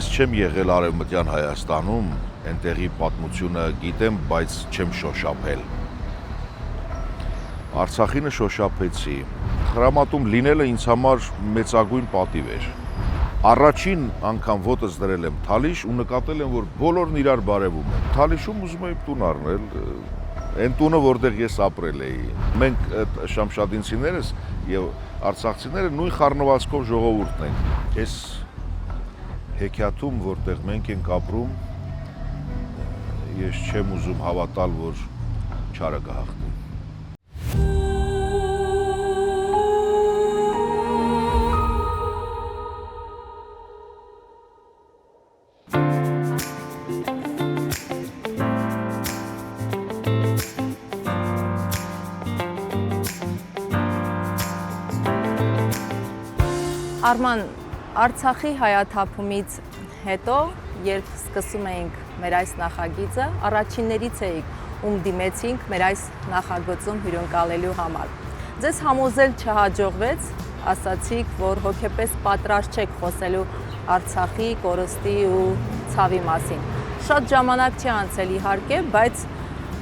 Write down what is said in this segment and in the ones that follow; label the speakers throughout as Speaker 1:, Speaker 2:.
Speaker 1: Ես չեմ եղել Արևմտյան Հայաստանում, այնտեղի պատմությունը գիտեմ, բայց չեմ շոշափել։ Արցախինը շոշափեցի։ Խրամատում լինելը ինձ համար մեծագույն պատիվ էր։ Առաջին անգամ ոտս դրել եմ Թալիշ ու նկատել եմ, որ բոլորն իրար բարևում են։ Թալիշում ուզում էի տուն առնել, այն տունը, որտեղ ես ապրել էի։ Մենք այդ շամշադինցիներս եւ արցախցիները նույն խառնվածքով ժողովուրդն ենք։ Այս հեքիաթում, որտեղ մենք ենք ապրում, ես չեմ ուզում հավատալ, որ չարը կհաղթի։
Speaker 2: Արման, Արցախի հայաթափումից հետո, երբ սկսում էինք մեր այս նախագիծը, առաջիններից էինք, ում դիմեցինք մեր այս նախագծում հյուրընկալելու համար։ Ձեզ համոզել չհաջողվեց, ասացիք, որ հոգեպես պատրաստ չեք խոսելու Արցախի, կորստի ու ցավի մասին։ Շատ ժամանակ չի անցել իհարկե, բայց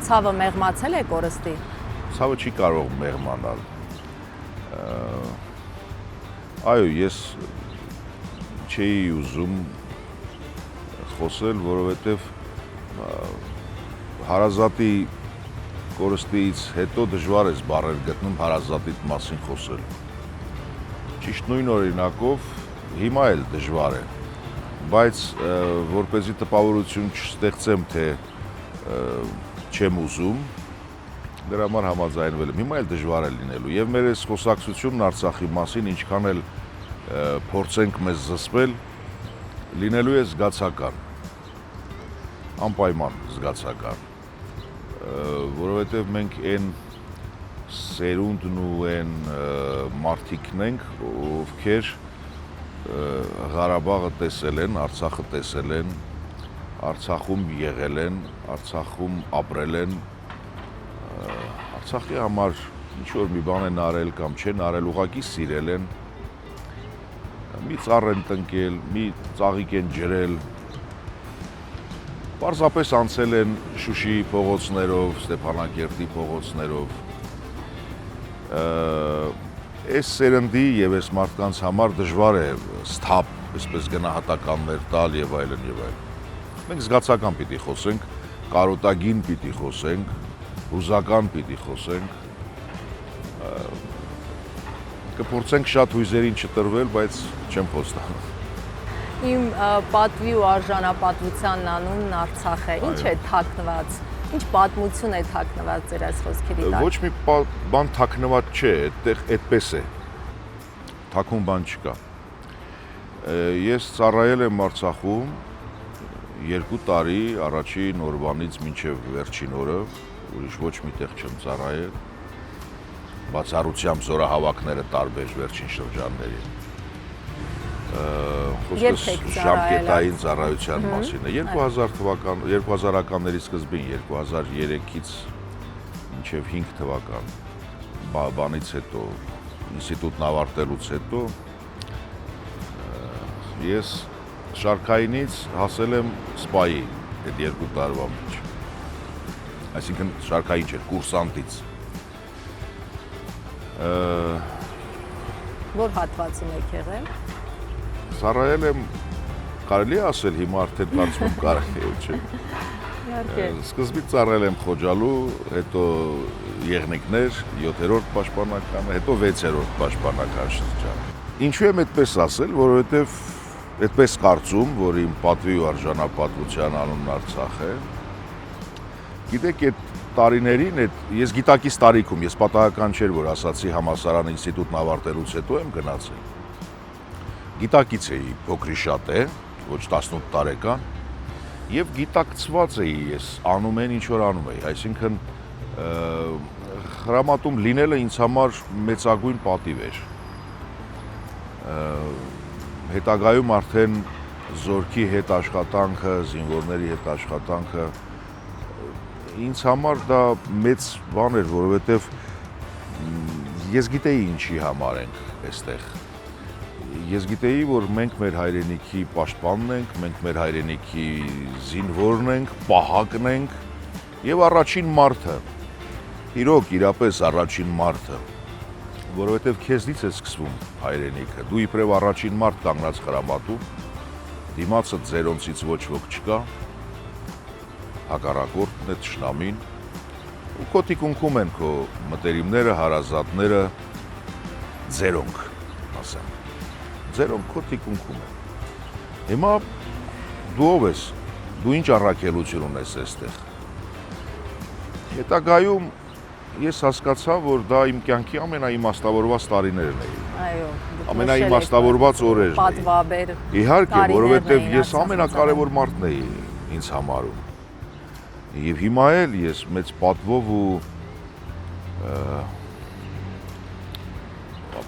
Speaker 2: ցավը մեղմացել է կորստի։
Speaker 1: Ցավը չի կարող մեղմանալ։ Այո, ես չէի ուզում խոսել, որովհետև հարազատի կորստից հետո դժվար է բառեր գտնում հարազատիդ մասին խոսել։ Ճիշտ նույն օրինակով հիմա էլ դժվար է, բայց որպեսզի տպավորություն չստեղծեմ, թե չեմ ուզում, դրա համար համաձայնվել եմ։ Հիմա էլ դժվար է լինելու եւ մեր այս խոսակցությունն Արցախի մասին ինչքան էլ փորձենք մեզ զսպել, լինելու է զգացական, անպայման զգացական, որովհետև մենք այն սերունդն ու այն մարդիկն ենք, ովքեր Ղարաբաղը տեսել են, Արցախը տեսել են, Արցախում եղել են, Արցախում ապրել են, Արցախի համար ինչ-որ մի բան են արել կամ չեն արել, ուղղակի սիրել են, մի ծառ են տնկել, մի ծաղիկ են ջրել, պարզապես անցել են Շուշիի փողոցներով, Ստեփանակերտի փողոցներով, այս սերնդի եւ այս մարդկանց համար դժվար է սթափ, այսպես գնահատականներ տալ եւ այլն եւ այլն։ Մենք զգացական պիտի խոսենք, կարոտագին պիտի խոսենք, հուզական պիտի խոսենք, կփորձենք շատ հույզերին չտրվել, բայց չեմ խոստանում։
Speaker 2: Իմ պատվի ու արժանապատվությանն անունն Արցախ է, ինչ է թաքնված, ինչ պատմություն է թաքնված ձեր այս խոսքերի տակ։
Speaker 1: Ոչ մի բան թաքնված չէ, այդտեղ այդպես է, թաքուն բան չկա։ Ես ծառայել եմ Արցախում 2 տարի, առաջին օրվանից մինչև վերջին օրը, ուրիշ ոչ մի տեղ չեմ ծառայել, բացառությամբ զորահավաքները տարբեր վերջին շրջանների։ Խոսքս ժամկետային ծառայության մասին է։ 2000-ականների սկզբին, 2003-ից մինչև 5 թվական բանից հետո, ինստիտուտն ավարտելուց հետո, ես շարքայինից հասել եմ սպայի այդ 2 տարվա մեջ։ Այսինքն շարքային չէր, կուրսանտից։
Speaker 2: Որ հատվածում եք եղել։
Speaker 1: Ծառայել եմ, կարելի է ասել, հիմա արդեն կարծում եմ կարելի է, չէ։
Speaker 2: Իհարկե։
Speaker 1: Սկզբից ծառայել եմ Խոջալու, հետո Եղնիկներ, 7-րդ պաշտպանականը, հետո 6-րդ պաշտպանական շրջան։ Ինչու եմ այդպես ասել, որովհետև այդպես կարծում, որ իմ պատվի ու արժանապատվության անունն Արցախ է։ Գիտեք, այդ տարիներին, ես գիտակից տարիքում, ես պատահական չէր, որ ասացի համալսարան ինստիտուտն ավարտելուց հետո եմ գնացել։ Գիտակից էի փոքրի շատ է, ոչ 18 տարեկան, եւ գիտակցված էի ես անում են ինչ որ անում էի, այսինքն խրամատում լինելը ինձ համար մեծագույն պատիվ էր։ Հետագայում արդեն զորքի հետ աշխատանքը, զինվորների հետ աշխատանքը ինձ համար դա մեծ բան էր, որովհետև ես գիտեի ինչի համար ենք այստեղ։ Ես գիտեի, որ մենք մեր հայրենիքի պաշտպանն ենք, մենք մեր հայրենիքի զինվորն ենք, պահակն ենք եւ առաջին մարդը, իրոք իրապես առաջին մարդը, որովհետեւ քեզնից է սկսվում հայրենիքը, դու իբրև առաջին մարդ կանգնած խրամատում, դիմացը ձերոնցից ոչ ոք չկա, հակառակորդն է թշնամին, ու քո թիկունքում են քո մտերիմները, հարազատները, ձերոնք, ասեմ, ձերոնք քո թիկունքում են։ Հիմա դու ով ես, դու ինչ առաքելություն ունես այստեղ։ Հետագայում ես հասկացա, որ դա իմ կյանքի ամենաիմաստավորված տարիներն էին։
Speaker 2: Այո,
Speaker 1: ամենաիմաստավորված օրերն էին։
Speaker 2: Պատվաբեր։
Speaker 1: Իհարկե, որովհետև ես
Speaker 2: Արցախի
Speaker 1: ամենակարևոր մարդն էի ինձ համարում։ Եվ հիմա էլ ես մեծ պատվով ու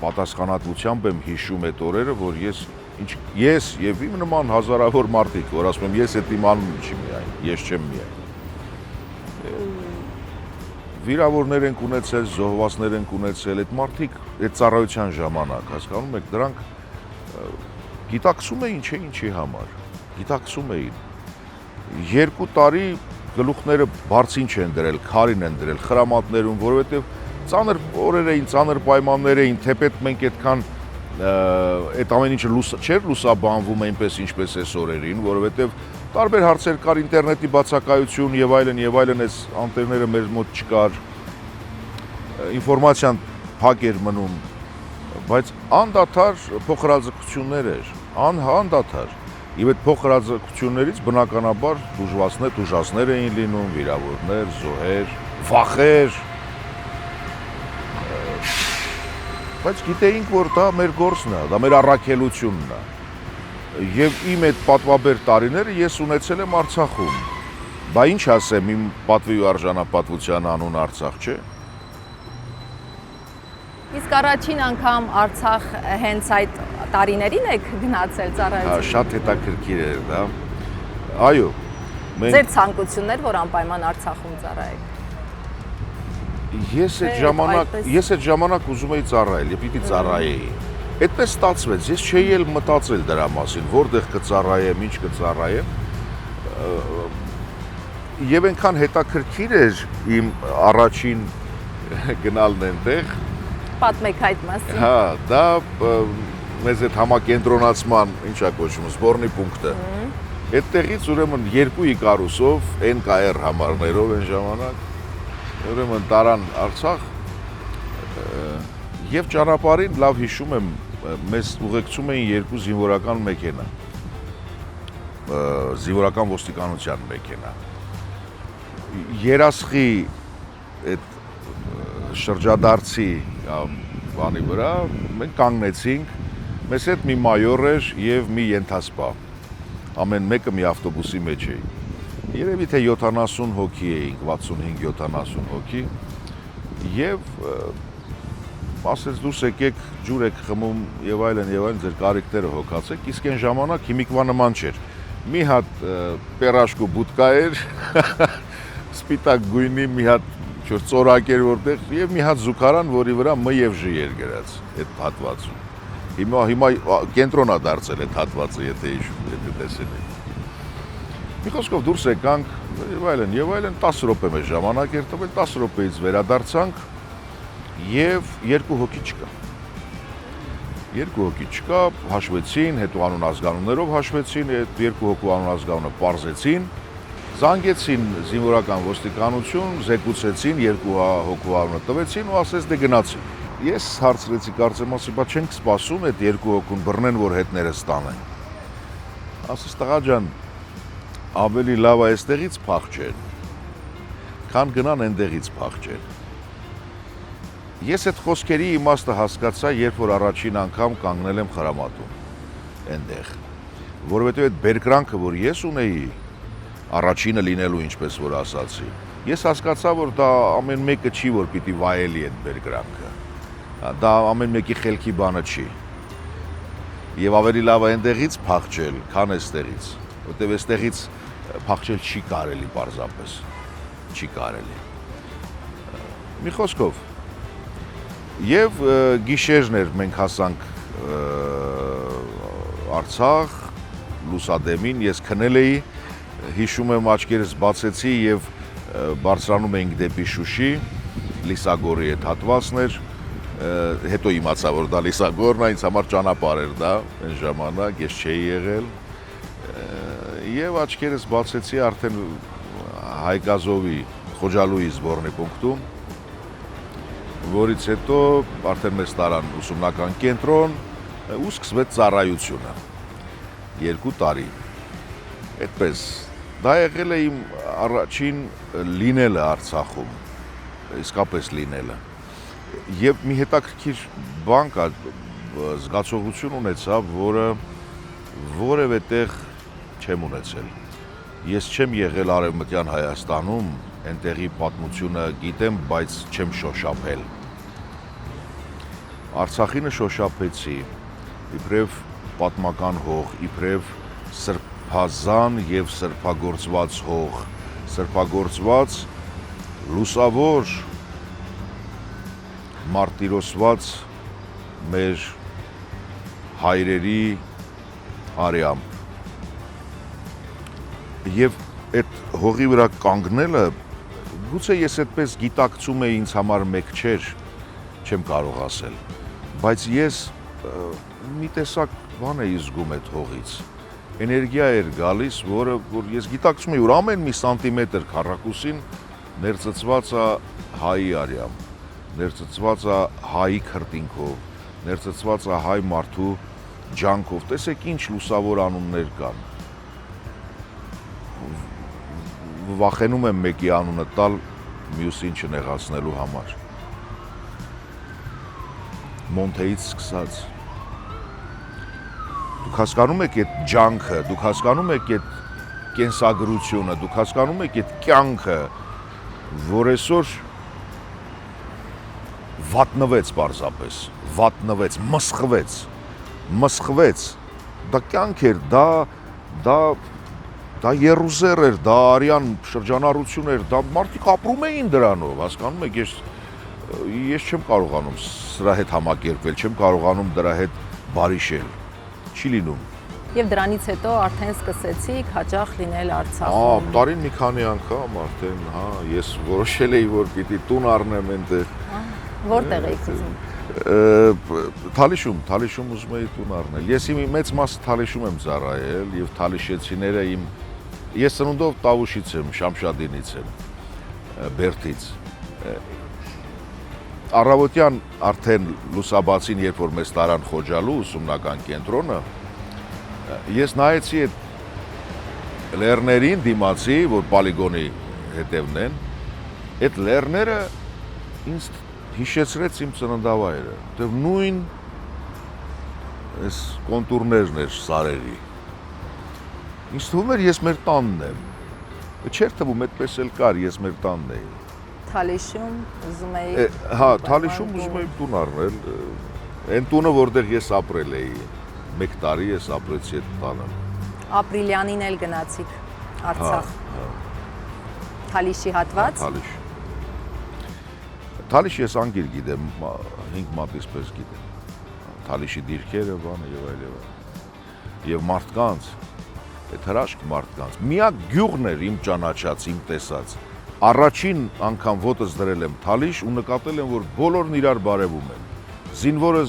Speaker 1: պատասխանատվությամբ եմ հիշում այդ օրերը, որ ես եւ իմ նման հազարավոր մարդիկ, որ ասում եմ, ես այդ իմ անունը չի միայն, ես չեմ միայն։ Վիրավորներ ենք ունեցել, զոհվածներ ենք ունեցել, այդ մարդիկ այդ ծառայության ժամանակ, հասկանում եք, դրանք գիտակցում էին չէ ինչի համար, գիտակցում էին։ 2 տարի գլուխները բարձին չեն դրել, քարին են դրել, խրամատներում, որովհետև ծանր օրեր էին, ծանր պայմաններ էին, թեպետ մենք այդքան այդ ամեն ինչը չէր լուսաբանվում այնպես ինչպես այս օրերին, որովհետև տարբեր հարցեր կար, ինտերնետի բացակայություն եւ այլն, այս անտերները մեր մոտ չկար, ինֆորմացիան փակ էր մնում, բայց անդադար փոխհրաձգություններ էր, անդադար։ Եվ այդ փոխհրաձգություններից բնականաբար դժվարներ էին լինում, վիրավորներ, զոհեր, վախեր, բայց գիտեինք, որ դա մեր գործն է, դա մեր առաքելությունն է։ Եվ իմ այդ պատվաբեր տարիները ես ունեցել եմ Արցախում։ Բա ինչ ասեմ, իմ պատվի ու արժանապատվության անուն Արցախ չէ։
Speaker 2: Իսկ առաջին անգամ Արցախ հենց այդ տարիներին եք գնացել ծառայություն։
Speaker 1: Շատ հետաքրքիր էր դա։ Այո։
Speaker 2: Ձեր ցանկությունն էր, որ անպայման Արցախում ծառայեք։
Speaker 1: Ես այդ ժամանակ ուզում էի ծառայել, եւ պիտի ծառայեի։ Այդպես ստացվեց, ես չէի էլ մտածել դրա մասին, որտեղ կծառայեմ, ինչ կծառայեմ։ Եվ այնքան հետաքրքիր էր իմ առաջին գնալն այնտեղ։
Speaker 2: Պատմեք այդ մասին։
Speaker 1: Հա, դա մեզ այդ համակենտրոնացման, ինչա կոչվում, սբորնի պունկտը։ Այդտեղից ուրեմն 2 իկարուսով, NKR համարներով այն ժամանակ, ուրեմն տարան Արցախ եւ ճանապարհին լավ հիշում եմ, մեզ ուղեկցում էին 2 զինվորական մեքենա, զինվորական ոստիկանության մեքենա։ Երասխի այդ շրջադարձի բանի վրա մենք կանգնեցինք, մեզ հետ մի մայոր էր եւ մի ենթասպա, ամեն մեկը մի ավտոբուսի մեջ էին։ Երևի թե 70 հոգի էինք, 65-70 հոգի եւ ասեց դուրս եկեք, ջուր եք խմում եւ այլն, ձեր կարիքները հոգացեք, իսկ այն ժամանակ հիմիկվա նման չէր։ Մի հատ պերաշկու բուտկա էր, սպիտակ գույնի մի հատ ծորակ էր որտեղ եւ մի հատ զուգարան, որի վրա M եւ Ž էր գրած այդ հատվածում։ Հիմա կենտրոնա դարձել այդ հատվածը, եթե տեսել եք։ Մի խոսքով դուրս եկանք եւ այլն, 10 րոպե մեր ժամանակ էր տվել, 10 րոպեից վերադարձանք եւ 2 հոգի չկա։ 2 հոգի չկա, հաշվեցին, հետո անուն ազգանուններով հաշվեցին, այդ 2 հոգու անուն ազգանունը պարզեցին, զանգեցին զինվորական ոստիկանություն, զեկուցեցին, 2 հոգու անունը տվեցին ու ասեց դե գնացին։ Ես հարցրեցի, կարծեմ ասի, բա չենք սպասում այդ 2 հոգուն բռնեն, որ հետները ստանեն։ Ասեց տղա ջան, ավելի լավ է այստեղից փախչեն, քան գնան այնտեղից փախչեն։ Ես այդ խոսքերի իմաստը հասկացա, երբ որ առաջին անգամ կանգնել եմ խրամատում այնտեղ, որովհետև այդ բերկրանքը, որ ես ունեի, առաջինը լինելու, ինչպես որ ասացի, ես հասկացա, որ դա ամեն մեկը չի, որ պիտի վայելի այդ բերկրանքը, դա ամեն մեկի խելքի բանը չի։ Եվ ավելի լավ է այնտեղից փախչել, քան այստեղից, որտեղ այստեղից փախչել չի կարելի պարզապես, չի կարելի։ Մի խոսքով, եւ գիշերն էր մենք հասանք Արցախ, լուսադեմին ես քնել էի, հիշում եմ աչքերս բացեցի եւ բարձրանում էինք դեպի Շուշի, Լիսագորի այդ հատվածն էր, հետո իմացա, որ դա Լիսագորն է, ինձ համար ճանապարհ էր դա այն ժամանակ, ես չէի եղել եւ աչքերս բացեցի արդեն Հայկազովի Խոջալուի զբորնի պունկտում, որից հետո արդեն մեզ տարան ուսումնական կենտրոն ու սկսվեց ծառայությունը 2 տարի։ Այդպես դա եղել է իմ առաջին լինելը Արցախում, իսկապես լինելը։ Եվ մի հետաքրքիր բան կա, զգացողություն ունեցա, որը որևէ տեղ չեմ ունեցել։ Ես չեմ եղել Արևմտյան Հայաստանում, այնտեղի պատմությունը գիտեմ, բայց չեմ շոշափել։ Արցախինը շոշափեցի, իբրև պատմական հող, իբրև սրբազան եւ սրբագործված հող, սրբագործված լուսավոր մարտիրոսված մեր հայրերի արյամբ։ Եվ այդ հողի վրա կանգնելը, գուցե ես այդպես գիտակցում էի ինձ համար մեկ չէր, չեմ կարող ասել, բայց ես մի տեսակ բան էի զգում այդ հողից, էներգիա էր գալիս, որ ես գիտակցում էի, որ ամեն մի սանտիմետր քառակուսին ներծծված է հայի արյամբ, ներծծված է հայի քրտինքով, ներծծված է հայ մարդու ջանքով, տեսեք ինչ լուսավոր անուններ կան։ Վախենում եմ մեկի անունը տալ մյուսին չնեղացնելու համար։ Մոնթեից սկսած։ Դուք հասկանում եք այդ ջանքը, դուք հասկանում եք այդ կենսագրությունը, դուք հասկանում եք այդ կյանքը, որ այսօր վատնվեց պարզապես, վատնվեց, մսխվեց, դա կյանք էր, դա երուզեր էր, դա արյան շրջանառություն էր, դա մարդիկ ապրում էին դրանով, հասկանում եք, ես չեմ կարողանում սրա հետ համակերպվել, չեմ կարողանում դրա հետ բարիշել, չի լինում։
Speaker 2: Եվ դրանից հետո արդեն սկսեցիք հաճախ լինել Արցախում։
Speaker 1: Տարին մի քանի անգամ արդեն, ես որոշել էի, որ պիտի տուն առնեմ այնտեղ։
Speaker 2: Որտեղ եք ուզում։
Speaker 1: Թալիշում ուզում էի տուն առնել։ Ես իմ մեծ մասը Թալիշում եմ ծառայել եւ թալիշեցիները ես ծնունդով Տավուշից եմ, Շամշադինից եմ, Բերդից։ Առավոտյան արդեն լուսաբացին, երբ որ մեզ տարան Խոջալու ուսումնական կենտրոնը, ես նայեցի այդ լեռներին, դիմացի, որ պոլիգոնի հետևն են, այդ լեռները ինձ հիշեցրեց իմ ծննդավայրը, որտեղ նույն այս կոնտուրներն էր սարերի։ Ինձ թվում էր ես մեր տանն եմ։ Չէր թվում այդպես էլ կար, ես մեր տանն էի։
Speaker 2: Թալիշում ուզում էի։
Speaker 1: Թալիշում ուզում էի տուն առնել, այն տունը, որտեղ ես ապրել էի։ 1 տարի ես ապրեցի այդ տանը։
Speaker 2: Ապրիլյանին էլ գնացիք Արցախ։ Թալիշի հատված։
Speaker 1: Թալիշ։ Թալիշ ես անգիր գիտեմ, 5 մատից պես գիտեմ։ Թալիշի դիրքերը, բանը եւ այլ եւ այլ։ Եվ մարդկանց, այդ հրաշք մարդկանց, միակ գյուղն էր իմ ճանաչած, իմ տեսած։ Առաջին անգամ ոտս դրել եմ Թալիշ ու նկատել եմ, որ բոլորն իրար բարևում են։ Զինվորը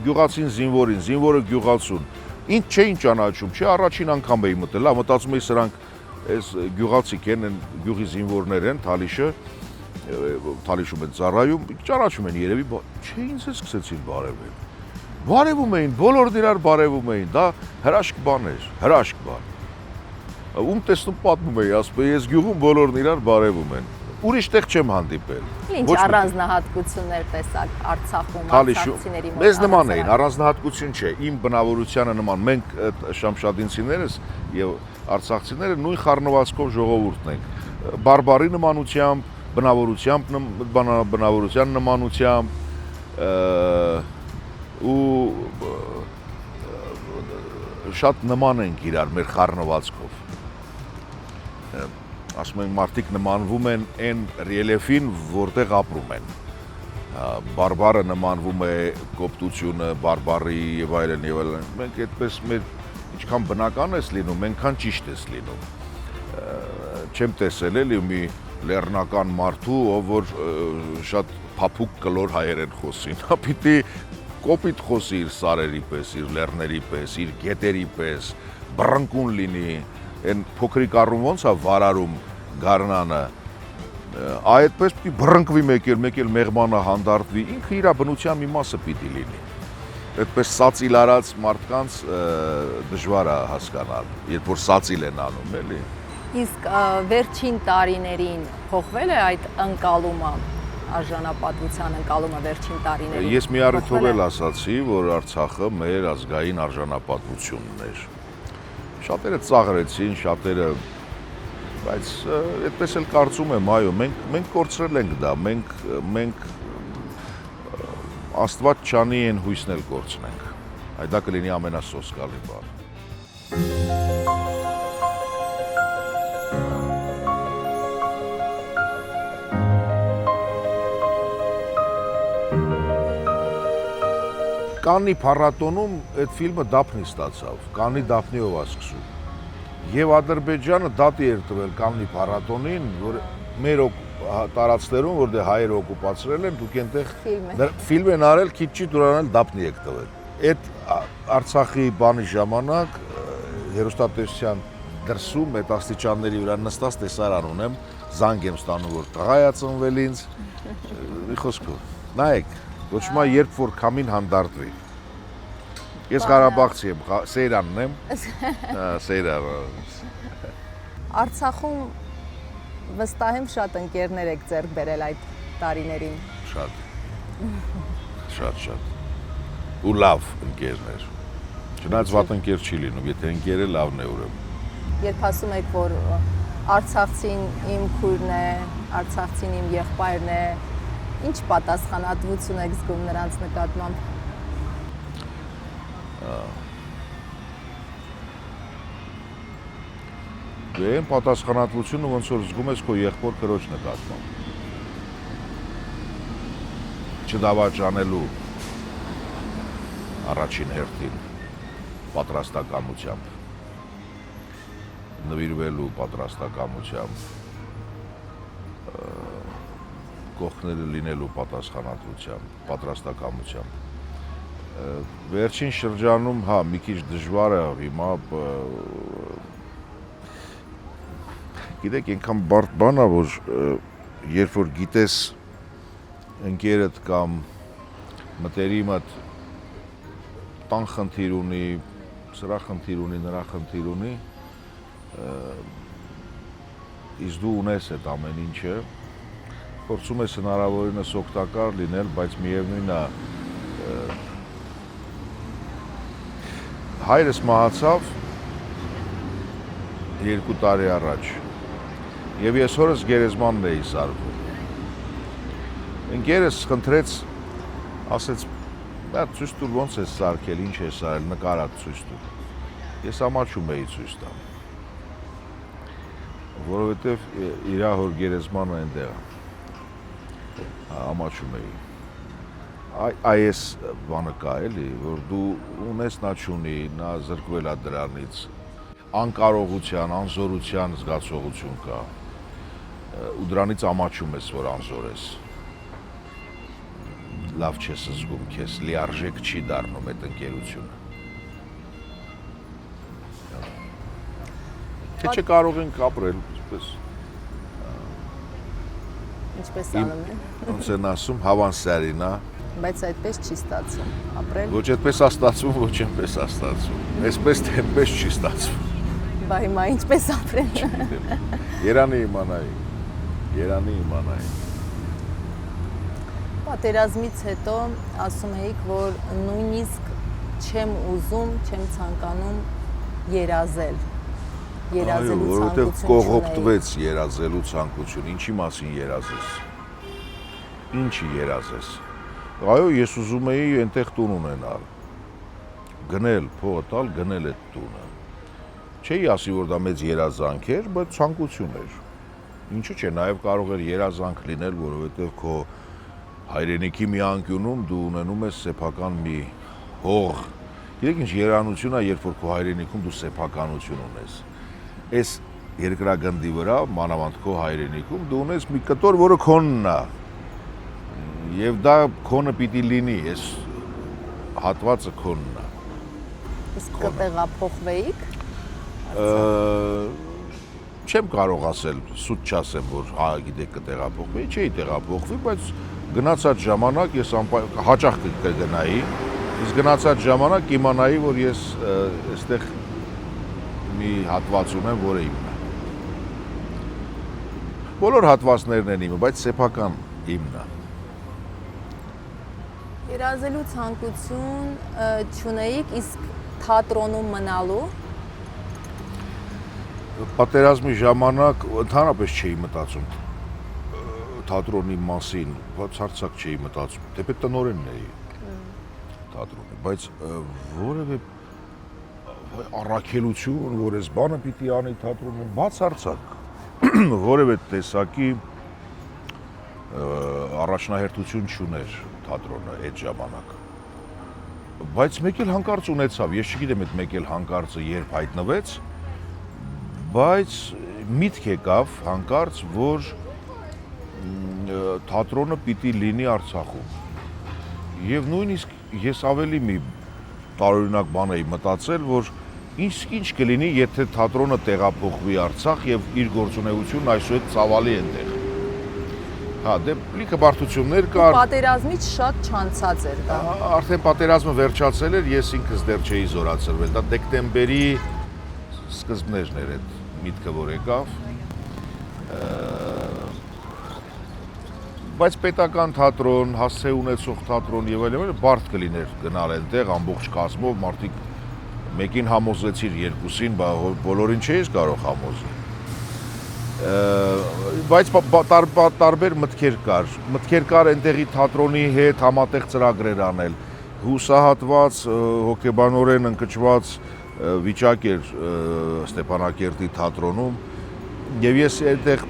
Speaker 1: գյուղացին զինվորին, զինվորը գյուղացուն։ Ինչ չէին ճանաչում, չէ, առաջին անգամ էի մտել, լավ, մտածում էի սրանք այս գյուղացիք են, գյուղի զինվորներ են, Թալիշում են ծառայում, ճանաչում են երևի, չէ, ինձ է սկսեցին բարևել։ Բարևում էին, բոլորն իրար բարևում էին, դա հրաշք բան էր, հրաշք բան։ Ում տեսնում պատմում էի, ասում էի, ես գյուղում բոլորն իրար բարևում են։ Ուրիշ տեղ չեմ հանդիպել։
Speaker 2: Ինչ առանձնահատկություններ տեսակ Արցախում, արցախցիների մոտ։
Speaker 1: Մեզ նման էին, առանձնահատկություն չէ, իմ բնավորությանը նման։ Մենք շամշադինցիներս եւ արցախցիները նույն խառնվածքով ժողովուրդն ենք։ Բարբարի նմանությամբ, բնավորության նմանությամբ ու շատ նման ենք իրար մեր խառնվածքով։ Ասում ենք մարդիկ նմանվում են այն ռելիեֆին, որտեղ ապրում են։ բարբարը նմանվում է կոպտությունը, բարբարի եւ այլն եւ այլն։ Մենք այդպես մեր ինչքան բնական ես լինում, այնքան ճիշտ ես լինում։ Չեմ տեսել էլի մի լեռնական մարդու, ով որ շատ փափուկ կլոր հայերեն խոսի, նա պիտի կոպիտ խոսի իր սարերի պես, իր լեռների պես, իր գետերի պես, բռնկուն լինի, այն փոքրիկ առում ոնց է վարարում գարնանը, այդպես պիտի բռնկվի մեկ էլ մեղմանը հանդարտվի, ինքը իր բնության մի մասը պիտի լինի։ Այդպես սածիլ արած մարդկանց դժվար է հասկանալ, երբ որ սածիլ են անում, էլի։
Speaker 2: Իսկ վերջին տարիներին փոխվել է այդ ընկալումը, արժանապատվության ընկալումը վերջին տարիներին։
Speaker 1: Ես մի առիթով էլ ասացի, որ Արցախը մեր ազգային արժանապատվությունն էր։ Շատերը ծաղրեցին, շատերը, բայց այդպես էլ կարծում եմ, այո, մենք կորցրել ենք դա, մենք Աստված չանի են հույսն էլ կորցնենք։ Այդ դա կլինի ամենասոսկալի բանը։ Կաննի փառատոնում այդ ֆիլմը դափնի ստացավ, Կաննի դափնիով է սկսում։ Եվ Ադրբեջանը դատի էր տվել Կաննի փառատոնին, որ մեր տարածքներում, որտեղ հայերը օկուպացրել են, դուք այնտեղ ֆիլմ են արել, քիչ չի դուրանալ դափնի եք տվել։ Այդ Արցախի բանի ժամանակ հեռուստատեսության դրսում այդ աստիճանների վրա նստած տեսարան ունեմ, զանգ եմ ստանում, որ տղա է ծնվել ինձ, մի խոսքով, նայեք, ոչ մա երբ որ քամին հանդարտվի։ Ես Ղարաբաղցի եմ, Սեյրանն եմ, Սեյրան։
Speaker 2: Արցախում վստահ եմ շատ ընկերներ եք ձեռք բերել այդ տարիներին։
Speaker 1: Շատ։ Ու լավ ընկերներ։ Չնայած վատ ընկեր չի լինում, եթե ընկերը լավն է ուրեմն։
Speaker 2: Երբ ասում եք, որ Արցախցին իմ քույրն է, Արցախցին իմ եղբայրն է, ինչ պատասխանատվություն եք զգում նրանց նկատմամբ։
Speaker 1: Դե այն պատասխանատվությունը ոնց որ զգում ես քո եղբոր քրոջ նկատմամբ։ Չդավաճանելու առաջին հերթին պատրաստակամությամբ, նվիրվելու պատրաստակամությամբ, կողքները լինելու պատրաստակամությամբ։ Վերջին շրջանում, մի քիչ դժվար է հիմա, գիտեք, այնքան բարդ բան է, որ երբ որ գիտես ընկերդ կամ մտերիմդ տան խնդիր ունի, սրա խնդիր ունի, նրա խնդիր ունի, իսկ դու ունես այդ ամեն ինչը, փորձում ես հնարավորինս օգտակար լինել, բայց միևնույնն է, հայրս մահացավ 2 տարի առաջ եւ ես հորս գերեզմանն էի սարքում։ Ընկերս խնդրեց, ասեց, «Բա ցույց տուր ոնց է սարքել, ինչ է սարել, նկարած ցույց տուր»։ Ես ամաչում էի ցույց տամ, որովհետեւ իր հոր գերեզմանը այնտեղ է։ Ամաչում էի։ Այս բանը կա էլի, որ դու ունես, նա չունի, նա զրկվել է դրանից, անկարողության, անզորության զգացողություն կա, ու դրանից ամաչում ես, որ անզոր ես, լավ չես զգում քեզ, լիարժեք չի դառնում այդ ընկերությունը։ Թե չկարող ենք ապրել,
Speaker 2: ինչպես անում են։
Speaker 1: Ոնց են ասում, հավանսարին,
Speaker 2: Բայց այդպես չի ստացվում ապրել։
Speaker 1: Ոչ այդպես է ստացվում, ոչ այնպես է ստացվում։ Այսպես թե այնպես չի ստացվում։
Speaker 2: Բա հիմա ինչպես ապրել։
Speaker 1: Երանի իմանայի։
Speaker 2: Պատերազմից հետո ասում էիք, որ նույնիսկ չեմ ուզում, չեմ ցանկանում երազել։ Երազելու ցանկություն չունեի։
Speaker 1: Որովհետև կողոպտվեց երազելու ցանկություն։ Ինչի մասին երազես։ Ինչի երազես։ Այո, ես ուզում էի այնտեղ տուն ունենալ, գնել, փողը տալ, գնել այդ տունը։ Չէի ասի, որ դա մեծ երազանք էր, բայց ցանկություն էր։ Ինչու՞ չէ, նաև կարող էր երազանք լինել, որովհետև քո հայրենիքի մի անկյունում դու ունենում ես սեփական մի հող։ Գիտեք ինչ երանություն է, երբ որ քո հայրենիքում դու սեփականություն ունես։ Այս երկրագնդի վրա, մանավանդ քո հայրենիքում դու ունես մի կտոր, որը քոնն է։ Եվ դա քոնը պիտի լինի, այս հատվածը քոնն է։
Speaker 2: Իսկ կտեղափոխվեիք։
Speaker 1: Չեմ կարող ասել, սուտ չասեմ, որ հա գիտեք կտեղափոխվեի, չէի տեղափոխվի, բայց գնացած ժամանակ ես հաճախ կգնայի, իսկ գնացած ժամանակ կիմանայի, որ ես այստեղ մի հատված ունեմ, որը իմն է։ Բոլոր հատվածներն են իմը, բայց սեփական իմն է։
Speaker 2: Երազելու ցանկություն չունեիք, իսկ թատրոնում մնալու։
Speaker 1: Պատերազմի ժամանակ ընդհանրապես չէի մտածում թատրոնի մասին, բացարձակ չէի մտածում, թեպետ տնօրենն էի թատրոնի, բայց որևէ առաքելություն, որ այս բանը պիտի անի թատրոնում, բացարձակ որևէ տեսակի առաջնահերթություն չուներ թատրոնը այդ ժամանակ։ Բայց մեկ էլ հանկարծ ունեցավ, ես չգիտեմ այդ մեկ էլ հանկարծը երբ հայտնվեց, բայց միտք եկավ հանկարծ, որ թատրոնը պիտի լինի Արցախում։ Եվ նույնիսկ ես ավելի մի տարօրինակ բան էի մտածել, որ ինչ կլինի, եթե թատրոնը տեղափոխվի Արցախ եւ իր գործունեությունն այսուհետ ծավալի այնտեղ։ Հա, դե լիքը բարդություններ կար։
Speaker 2: Պատերազմից շատ չանցած էր դա։
Speaker 1: Արդեն պատերազմը վերջացել էր, ես ինքս դեռ չէի զորացրվել։ Դա դեկտեմբերի սկզբներն էր այդ միտքը, որ եկավ։ Բայց պետական թատրոն, հասցե ունեցող թատրոն եւ այլն բարդ կլիներ գնալ այնտեղ ամբողջ կազմով, մարդիկ մեկին համոզեցիր, երկուսին, բոլորին չէիս կարող համոզել։ Բայց տարբեր մտքեր կար այնտեղի թատրոնի հետ համատեղ ծրագրեր անել, հուսահատված, հոգեբանորեն ընկճված վիճակ էր Ստեփանակերտի թատրոնում, եւ ես այնտեղ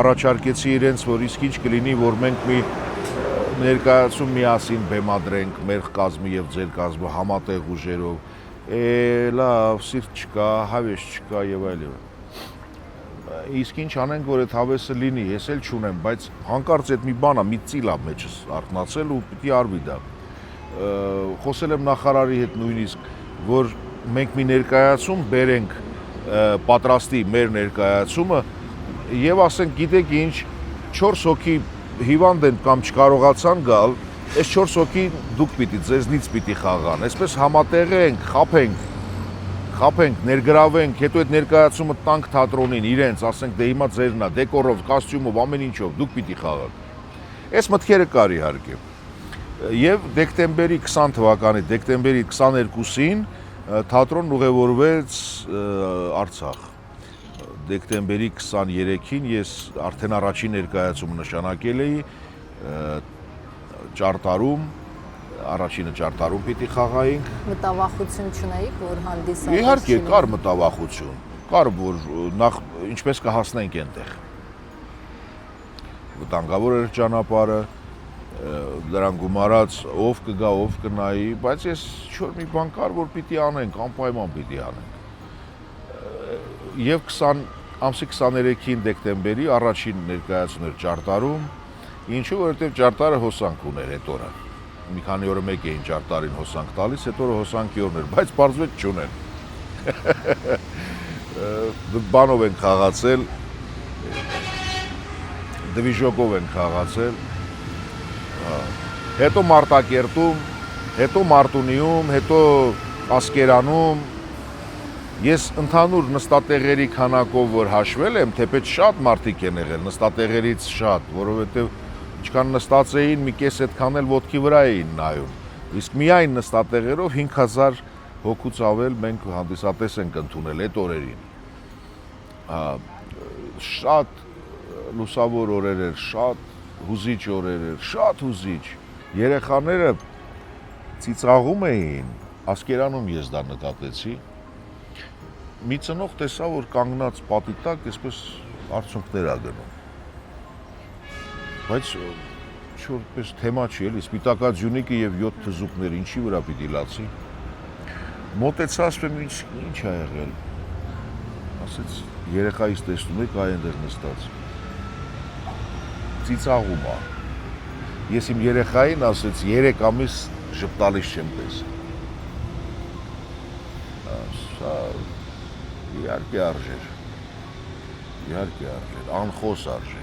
Speaker 1: առաջարկեցի իրենց, որ իսկ ինչ կլինի, որ մենք մի ներկայացում միասին բեմադրենք մեր կազմը եւ ձեր կազմը համատեղ ուժերով, լավ, սիրտ չկա, հավես չկա եւ այլն։ Իսկ ինչ անենք, որ այդ հավեսը լինի, ես էլ չունեմ, բայց հանկարծ այդ մի բան է, մի ծիլ է մեջս արթնացել ու պիտի արվի դա։ Խոսել եմ նախարարի հետ նույնիսկ, որ մենք մի ներկայացում բերենք պատրաստի մեր ներկայացումը եւ ասենք, գիտեք ինչ, 4 հոգի հիվանդ են կամ չկարողացան գալ, այս 4 հոգի դուք պիտի ձեզնից պիտի խաղան, այսպես համատեղենք, խափենք, ներգրավենք, հետո այդ ներկայացումը տանք թատրոնին իրենց, ասենք դե հիմա ձերն է, դեկորով, կոստյումով, ամեն ինչով, դուք պիտի խաղաք։ Այս մտքերը կար իհարկե։ Եվ դեկտեմբերի 20 թվականի դեկտեմբերի 22-ին թատրոնն ուղևորվեց Արցախ։ Դեկտեմբերի 23-ին ես արդեն առաջին ներկայացումը նշանակել էի Ճարտարում, առաջինը Ճարտարում պիտի խաղայինք։
Speaker 2: Մտավախություն չունեիք, որ հանդիսատես։
Speaker 1: Իհարկե կար մտավախություն, կար որ նախ ինչպես կհասնենք այնտեղ։ Վտանգավոր էր ճանապարհը, դրան գումարած ով կգա, ով կնայի, բայց ես չոր մի բան կար, որ պիտի անենք, անպայման պիտի անենք։ Եվ ամսի 23-ին դեկտեմբերի առաջին ներկայացումն էր Ճարտարում, ինչու որովհետև Ճարտարը հոսանք ուներ այդ օրը։ Մի քանի օրը մեկ էին Ճարտարին հոսանք տալիս, այդ օրը հոսանքի օրն էր, բայց պարզվեց չունեն։ Բանով են խաղացել, դվիժոկով են խաղացել, հետո Մարտակերտում, հետո Մարտունիում, հետո Ասկերանում։ Ես ընդհանուր նստատեղերի քանակով որ հաշվել եմ, թեպետ շատ մարդիկ են եղել, նստատեղերից շատ, որովհետև ինչքան նստած էին, մի կես այդքան էլ ոտքի վրա էին նայում։ Իսկ միայն նստատեղերով 5000 հոգուց ավել մենք հանդիսատես ենք ընդունել այդ օրերին։ Շատ լուսավոր օրեր էր, շատ հուզիչ օրեր էր, շատ հուզիչ։ Երեխաները ծիծաղում էին, Ասկերանում ես դա նկատեցի։ Մի ծնող տեսա, որ կանգնած պատի տակ այսպես արցունքներ ա գնում։ Բայց ոչ որ պես թեմա չի, էլի, սպիտակաձյունիկը եւ 7 թզուկներ ինչի վրա պիտի լացի։ Մոտեցա, ասում եմ, ինչ ա եղել։ Ասեց, երեխայից տեսնում եք այնտեղ նստած։ Ծիծաղում ա։ Ես իմ երեխային ասեց 3 ամիս ժպտալիս չեմ տեսել։ Սա իհարկե արժեր։ Իհարկե արժեր, անխոս արժեր։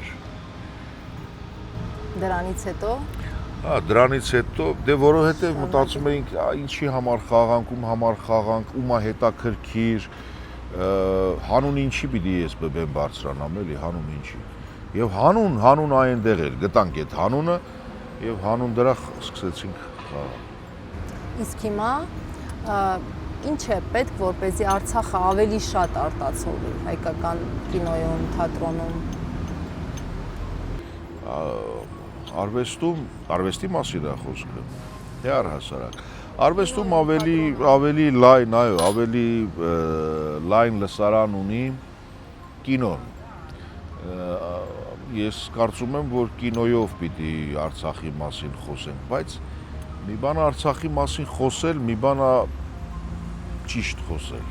Speaker 2: Դրանից հետո
Speaker 1: Դրանից հետո դե որովհետև մտածում էինք ինչի համար խաղանք, ումա հետաքրքիր, հանուն ինչի պիտի ես բեմ բարձրանամ, էլի, հանուն ինչի։ Եվ հանուն այնտեղ էր, գտանք այդ հանունը եւ հանուն դրա սկսեցինք խաղալ։
Speaker 2: Իսկ հիմա ինչ է պետք, որպեսզի Արցախը ավելի շատ արտացոլվի հայկական կինոյում, թատրոնում։
Speaker 1: Արվեստի մասին է խոսքը, թե առհասարակ։ Արվեստում ավելի լայն, այո, ավելի լայն լսարան ունի կինոն։ Ես կարծում եմ, որ կինոյով պիտի Արցախի մասին խոսենք, բայց մի բան Արցախի մասին խոսել, մի բան ճիշտ խոսել։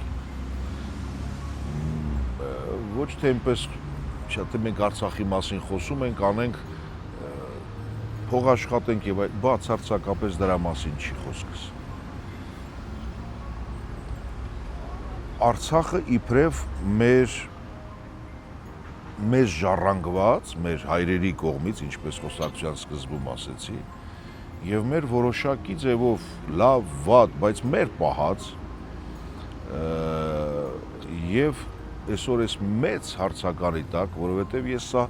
Speaker 1: Ոչ թե այնպես շատ մենք Արցախի մասին խոսում ենք, անենք փող աշխատենք եւ բացարձակապես դրա մասին չի խոսքս։ Արցախը իբրև մեր ժառանգված, մեր հայրերի կողմից, ինչպես խոսակցության սկզբում ասեցի, եւ մեր որոշակի ձևով լավ, վատ, բայց մեր պահած եւ այսօր այս մեծ հարցականի տակ, որովհետեւ ես սա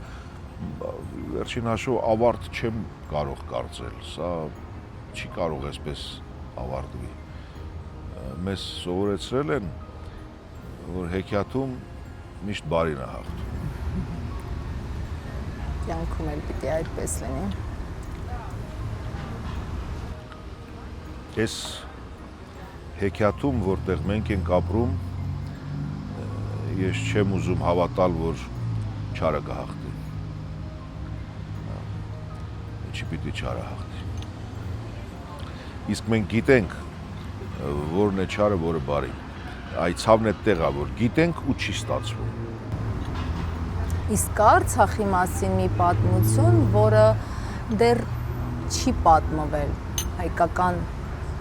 Speaker 1: վերջին հաշվով ավարտ չեմ կարող կարծել, սա չի կարող այսպես ավարտվի։ Մեզ սովորեցրել են, որ հեքիաթում միշտ բարին է հաղթում։
Speaker 2: Կյանքում էլ պիտի այդպես լինի։
Speaker 1: Այս հեքիաթում, որտեղ մենք ենք ապրում, ես չեմ ուզում հավատալ, որ չարը կհաղթի։ Ինչի պիտի չարը հաղթի։ Իսկ մենք գիտենք, որն է չարը, որը բարի։ Այդ ցավն այդտեղ է, որ գիտենք ու չի ստացվում։
Speaker 2: Իսկ Արցախի մասին մի պատմություն, որը դեռ չի պատմվել հայկական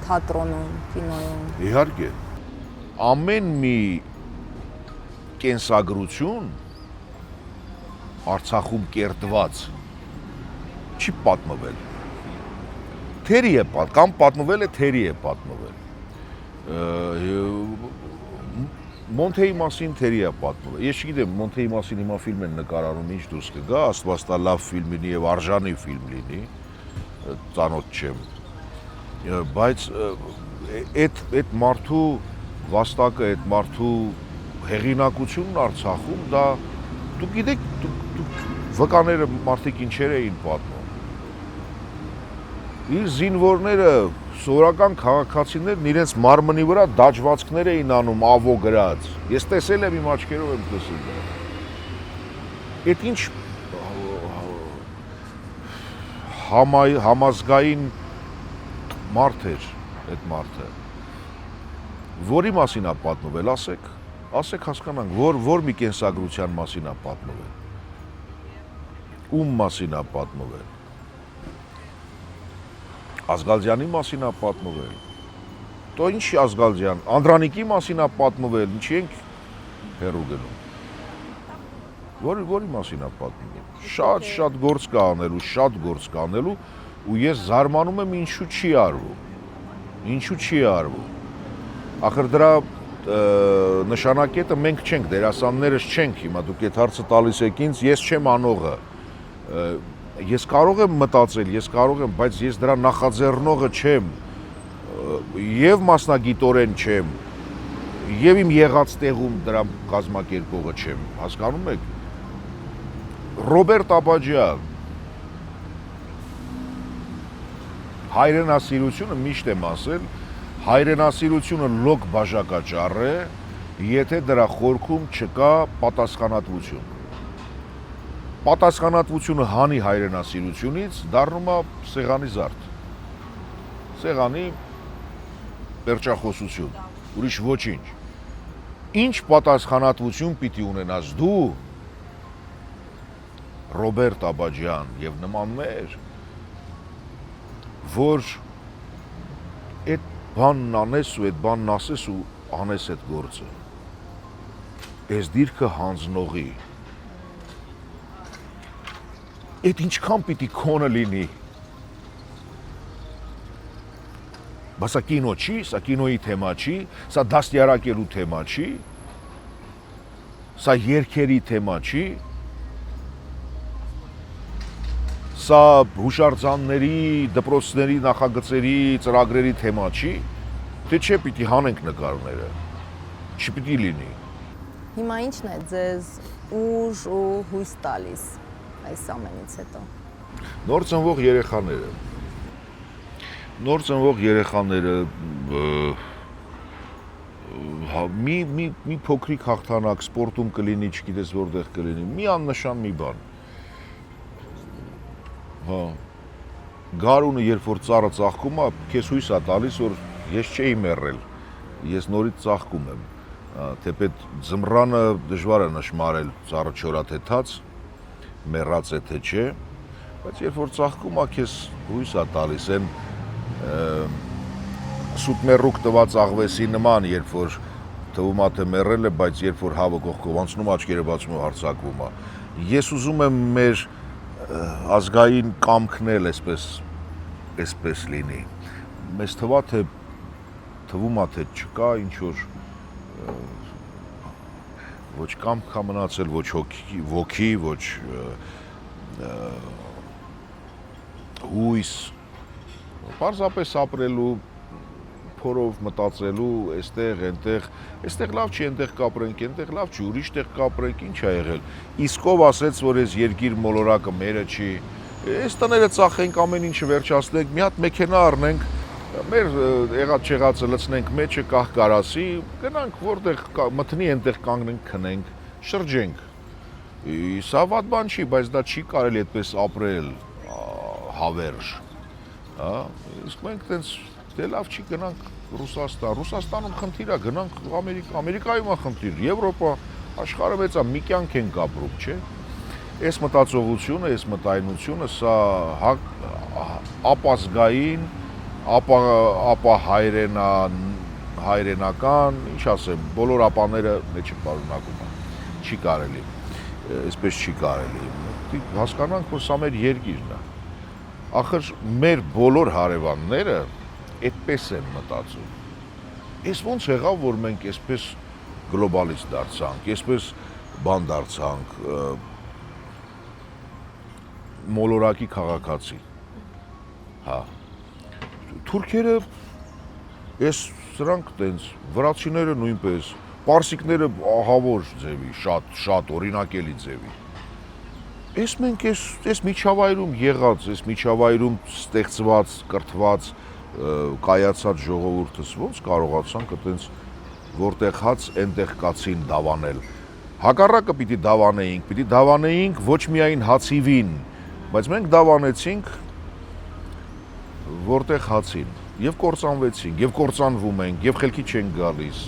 Speaker 2: թատրոնում, կինոյում։
Speaker 1: Իհարկե, ամեն մի կենսագրություն Արցախում կերտված չի պատմվել։ Թերի է կամ պատմվել է, թերի է պատմվել։ Մոնթեի մասին թերի է պատմվել։ Ես չգիտեմ, Մոնթեի մասին հիմա ֆիլմ են նկարանում, ինչ դուրս կգա, Աստված տա լավ ֆիլմ լինի եւ արժանի ֆիլմ լինի, ծանոթ չեմ։ Բայց այդ մարդու վաստակը, այդ մարդու հեղինակությունն Արցախում, դա դուք գիտեք, վկաները մարդիկ ինչեր էին պատմում։ Իր զինվորները, սովորական քաղաքացիներն իրենց մարմնի վրա դաջվածքներ էին անում ավո գրած։ Ես տեսել եմ, իմ աչքերով եմ տեսել դա։ Այդ ինչ համազգային մարդ էր այդ մարդը։ Որի մասին է պատմվել, ասեք հասկանանք, որ մի կենսագրության մասին է պատմվել։ Ում մասին է պատմվել։ Ազգալդյանի մասին է պատմվել։ Տո ինչ Ազգալդյան, Անդրանիկի մասին է պատմվել, ինչի ենք հեռու գնում։ Որի մասին է պատմվել։ Շատ գործ կա անելու, ու ես զարմանում եմ ինչու չի արվում։ Ախր դրա նշանակետը մենք չենք, դերասաններս չենք, հիմա դուք այդ հարցը տալիս եք ինձ, ես չեմ անողը։ Ես կարող եմ մտածել, բայց ես դրա նախաձեռնողը չեմ, եւ մասնագիտորեն չեմ, եւ իմ եղած տեղում դրա կազմակերպողը չեմ, հասկանում եք։ Ռոբերտ Աբաջյան հայրենասիրությունը միշտ եմ ասել, հայրենասիրությունը լոկ բաժակաճառ է, եթե դրա խորքում չկա պատասխանատվություն։ պատասխանատվությունը հանի հայրենասիրությունից դառնում է սեղանի զարդ։ Սեղանի պերճախոսություն, ուրիշ ոչինչ։ Ինչ պատասխանատվություն պիտի ունենաս դու, Ռոբերտ Աբաջյան եւ նմաններ, որ այդ բանն անես ու այդ բանն ասես ու անես այդ գործը։ Այս դիրքը հանձնողի։ Այդ ինչքան պիտի քոնը լինի։ Բայց սա կինո չի, սա կինոյի թեմա չի, սա դաստիարակելու թեմա չի, սա երգերի թեմա չի, սա հուշարձանների, դպրոցների, նախագծերի, ծրագրերի թեմա չի, թե չէ պիտի հանենք նկարները, չպիտի լինի։
Speaker 2: Հիմա ի՞նչն է ձեզ ուժ ու հույս տալիս այս ամենից հետո։
Speaker 1: Նոր ծնվող երեխաները։ Նոր ծնվող երեխաները մի փոքրիկ հաղթանակ սպորտում կլինի, չգիտես որտեղ կլինի, մի աննշան մի բան։ Հա։ Գարունը երբ որ ծառը ծաղկում է, քեզ հույս է տալիս, որ ես չէի մեռել, ես նորից ծաղկում եմ։ Թեպետ ձմռանը դժվար է նշմարել ծառը չորաթեթած, մեռած է թե չէ, բայց երբ որ ծաղկում է, քեզ հույս է տալիս են սուտմերուկ տված աղվեսի նման, երբ որ թվում է թե մեռել է, բայց երբ որ հավը կողքով անցնում, աչքերը բացում ու հարձակվում է։ Ես ուզում եմ մեր ազգային կամքն էլ այսպես լինի։ Մեզ թվում է թե չկա ինչ որ ոչ կամք կա մնացել, ոչ ոգի, ոչ հույս, պարզապես ապրելու, փորով մտածելու, այստեղ լավ չի, այնտեղ կապրենք, այնտեղ լավ չի, ուրիշ տեղ կապրենք, ինչ ա եղել։ Իսկ ով ասեց, որ այս երկիր մոլորակը մերը չի, այս տները ծախենք, ամեն ինչը վերջացնենք, մի հատ մեքենա առնենք, մեր եղած չեղածը լցնենք մեջը, կահ-կարասի, գնանք որտեղ մտնի, այնտեղ կանգնենք, քնենք, շրջենք։ Սա վատ բան չի, բայց դա չի կարելի այդպես ապրել հավերժ։ Իսկ մենք տենց դե լավ չի, գնանք Ռուսաստանում խնդիր է, գնանք Ամերիկայում է խնդիր, Եվրոպա, աշխարհը մեծ է, մի կյանք ենք ապրում, չէ։ Այս մտածողությունը, այս մտայնությունը, սա ապազգային, ապա հայրենական, ինչ ասեմ, բոլոր ապաները մեջը պարունակում է, չի կարելի, այսպես չի կարելի, հասկանանք, որ սա մեր երկիրն է, ախր մեր բոլոր հարևանները այդպես են մտածում, ես ոնց եղավ, որ մենք այսպես գլոբալիստ դարձանք, այսպես բան դարձանք, մոլորակի քաղաքացի, հա, թուրքերը, սրանք տենց, վրացիները նույնպես, պարսիկները ահավոր ձևի, շատ օրինակելի ձևի։ Ես մենք այս միջավայրում եղած, այս միջավայրում ստեղծված, կրթված, կայացած ժողովուրդս ոնց կարողացանք այտենց որտեղ հաց, այնտեղ կացին դավանել։ Հակառակը պիտի դավանեինք ոչ միայն հացիվին, բայց մենք դավանեցինք որտեղ հացին, եւ կործանվեցինք, եւ կործանվում ենք, եւ խելքի չենք գալիս։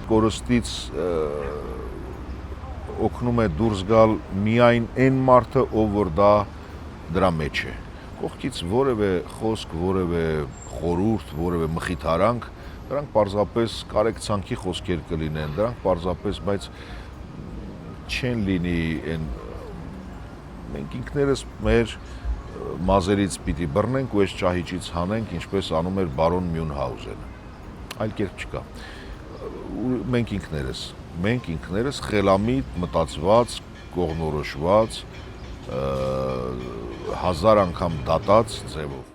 Speaker 1: Կորստից օգնում է դուրս գալ միայն այն մարդը, ով որ դրա մեջ է։ Կողքից որևէ խոսք, որևէ խորհուրդ, որևէ մխիթարանք, դրանք պարզապես կարեկցանքի խոսքեր կլինեն, դրանք պարզապես, բայց չեն լինի այն մենք ինքներս մեր մազերից պիտի բռնենք ու այս ճահիճից հանենք, ինչպես անում էր բարոն Մյունհաուզենը։ Այլ կերպ չկա։ Մենք ինքներս խելամիտ, մտածված, կողմնորոշված, հազար անգամ դատած ձևով